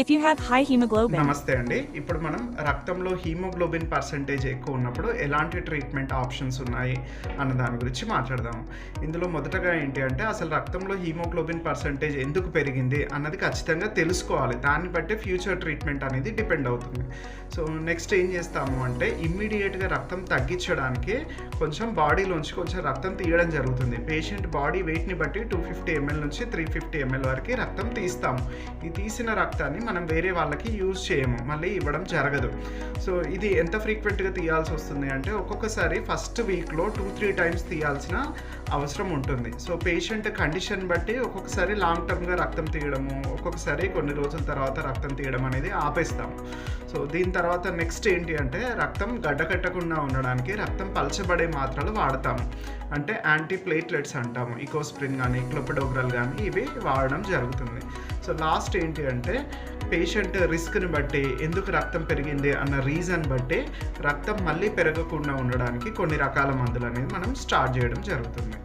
If you have high hemoglobin. నమస్తే అండి. ఇప్పుడు మనం రక్తంలో హీమోగ్లోబిన్ పర్సెంటేజ్ ఎక్కువ ఉన్నప్పుడు ఎలాంటి ట్రీట్మెంట్ ఆప్షన్స్ ఉన్నాయి అన్న దాని గురించి మాట్లాడదాం. ఇందులో మొదటగా ఏంటి అంటే అసలు రక్తంలో హీమోగ్లోబిన్ పర్సెంటేజ్ ఎందుకు పెరిగింది అన్నది ఖచ్చితంగా తెలుసుకోవాలి. దాన్ని బట్టి ఫ్యూచర్ ట్రీట్మెంట్ అనేది డిపెండ్ అవుతుంది. సో నెక్స్ట్ ఏం చేస్తాము అంటే ఇమ్మీడియట్గా రక్తం తగ్గించడానికి కొంచెం బాడీలోంచి కొంచెం రక్తం తీయడం జరుగుతుంది. పేషెంట్ బాడీ వెయిట్ని బట్టి 250 ml నుంచి 350 ml వరకు రక్తం తీస్తాము. ఈ తీసిన రక్తాన్ని మనం వేరే వాళ్ళకి యూజ్ చేయము, మళ్ళీ ఇవ్వడం జరగదు. సో ఇది ఎంత ఫ్రీక్వెంట్గా తీయాల్సి వస్తుంది అంటే ఒక్కొక్కసారి ఫస్ట్ వీక్లో 2-3 టైమ్స్ తీయాల్సిన అవసరం ఉంటుంది. సో పేషెంట్ కండిషన్ బట్టి ఒక్కొక్కసారి లాంగ్ టర్మ్గా రక్తం తీయడము, ఒక్కొక్కసారి కొన్ని రోజుల తర్వాత రక్తం తీయడం అనేది ఆపేస్తాం. సో దీని తర్వాత నెక్స్ట్ ఏంటి అంటే రక్తం గడ్డకట్టకుండా ఉండడానికి రక్తం పలచబడే మాత్రలు వాడతాము. అంటే యాంటీ ప్లేట్లెట్స్ అంటాము, ఇకోస్ప్రిన్ కానీ క్లోపిడోగ్రల్ కానీ ఇవి వాడడం జరుగుతుంది. సో లాస్ట్ ఏంటి అంటే పేషెంట్ రిస్క్ని బట్టి ఎందుకు రక్తం పెరిగింది అన్న రీజన్ బట్టి రక్తం మళ్ళీ పెరగకుండా ఉండడానికి కొన్ని రకాల మందులు అనేది మనం స్టార్ట్ చేయడం జరుగుతుంది.